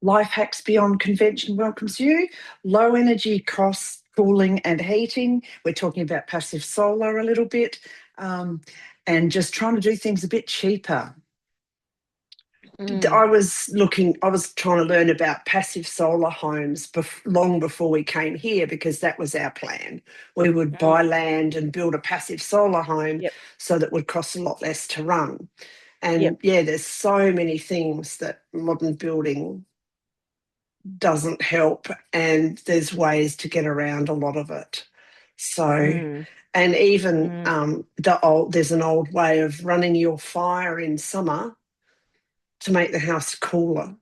Life hacks beyond convention welcomes you. Low energy costs, cooling and heating. We're talking about passive solar a little bit, um, and just trying to do things a bit cheaper. Mm, I was trying to learn about passive solar homes long before we came here because that was our plan. We would buy mm, land and build a passive solar home yep, so that would cost a lot less to run. yep. And yeah, there's so many things that modern building doesn't help, and there's ways to get around a lot of it. So, Mm, and even mm. there's an old way of running your fire in summer to make the house cooler.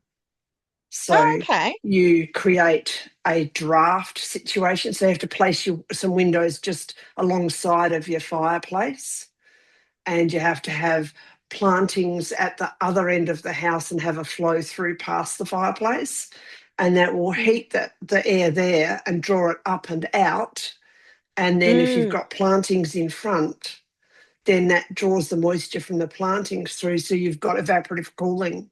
Oh, So okay. you create a draft situation. So you have to place some windows just alongside of your fireplace, and you have to have plantings at the other end of the house and have a flow through past the fireplace. And that will Mm, heat the air there and draw it up and out. And then if you've mm, got plantings in front, then that draws the moisture from the plantings through. So you've got evaporative cooling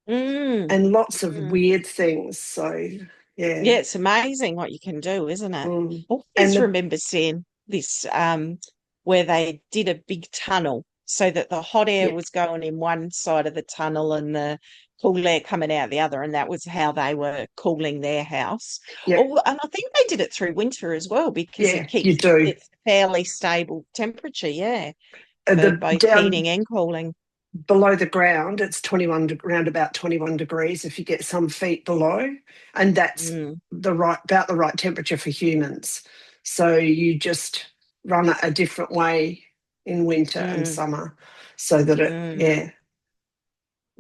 mm, and lots of mm. weird things. So, yeah. Yeah, it's amazing what you can do, isn't it? Mm. I And always remember seeing this where they did a big tunnel so that the hot air yeah, was going in one side of the tunnel and the cool air coming out the other, and that was how they were cooling their house. yeah, Oh, and I think they did it through winter as well because it yeah, you keeps do. it's fairly stable temperature, yeah, for The both down heating and cooling. below the ground, it's around about 21 degrees if you get some feet below, and that's Mm, about the right temperature for humans. So you just run it a different way in winter and mm, summer, so that mm. yeah,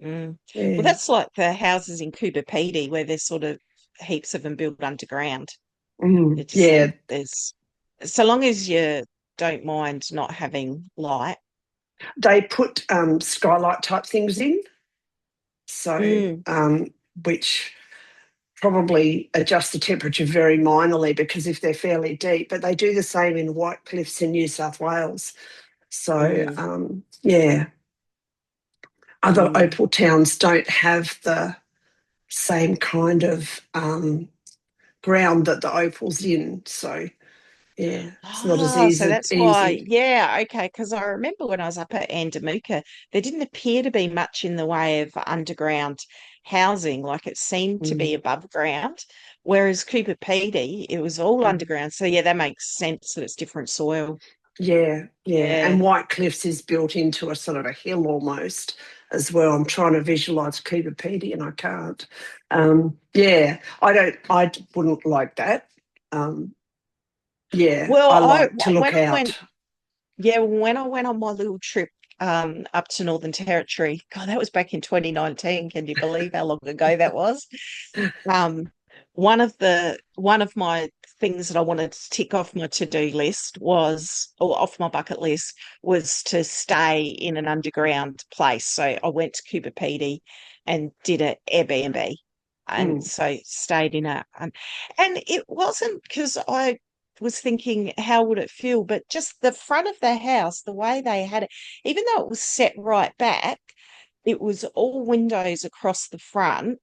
Mm. Well, yeah, that's like the houses in Cooper Pedy where there's sort of heaps of them built underground. It just yeah. there's so long as you don't mind not having light. They put skylight type things in, so Mm. which probably adjust the temperature very minorly because if they're fairly deep, but they do the same in White Cliffs in New South Wales. So, Mm. yeah, other Mm. opal towns don't have the same kind of ground that the opal's in. So, yeah, it's not as Ah, so easy. that's why, Easy. yeah, okay. Because I remember when I was up at Andamuka, there didn't appear to be much in the way of underground housing. Like it seemed to be Mm, above ground, whereas Cooper Pedy, it was all mm. underground. So yeah, that makes sense that it's different soil. Yeah, yeah. Yeah. And White Cliffs is built into a sort of a hill almost as well. I'm trying to visualise Cooper Pedy and I can't. Yeah, I wouldn't like that. Um, yeah, Well, I I like to when look I went, out. yeah, when I went on my little trip up to Northern Territory, God, that was back in 2019. Can you believe how long ago that was? Um, one of my things that I wanted to tick off my to-do list was, or off my bucket list, was to stay in an underground place. So I went to Cooper Pedy and did an Airbnb. And Mm, so stayed in and it wasn't because I was thinking, how would it feel? But just the front of the house, the way they had it, even though it was set right back, it was all windows across the front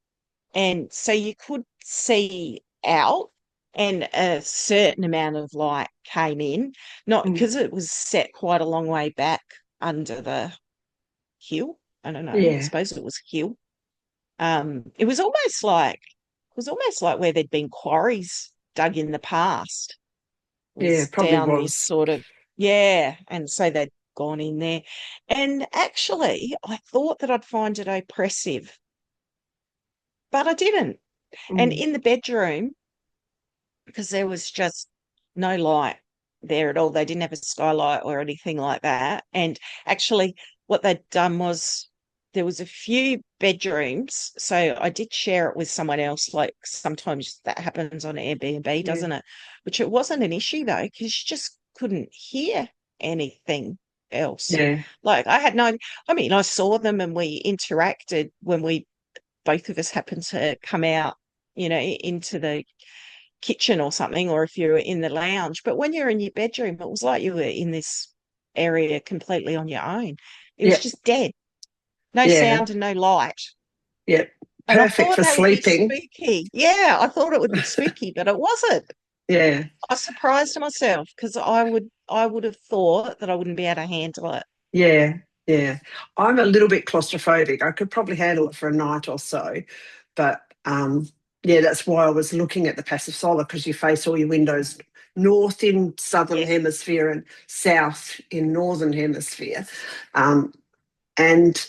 and so you could see out, and a certain amount of light came in, not mm. because it was set quite a long way back under the hill. I don't know. I Yeah, suppose it was hill. It was almost like where there'd been quarries dug in the past. It yeah, was it probably down this was. sort of yeah, and so they'd gone in there. And actually, I thought that I'd find it oppressive, but I didn't. And Mm, in the bedroom, because there was just no light there at all. They didn't have a skylight or anything like that. And actually, what they'd done was there was a few bedrooms. So I did share it with someone else. Like sometimes that happens on Airbnb, yeah, doesn't it? Which it wasn't an issue though, because you just couldn't hear anything else. yeah, Like I had no, I mean, I saw them and we interacted when we both of us happened to come out, into the kitchen or something, or if you're in the lounge. But when you're in your bedroom, it was like you were in this area completely on your own. It was yeah, just dead. No yeah, sound and no light. yeah. And I Perfect thought for that would be sleeping. spooky. Yeah, I thought it would be spooky, but it wasn't. Yeah, I surprised myself because I would have thought that I wouldn't be able to handle it. yeah, yeah. I'm a little bit claustrophobic. I could probably handle it for a night or so, but yeah, that's why I was looking at the passive solar, because you face all your windows north in southern Yes. hemisphere and south in northern hemisphere. Um, and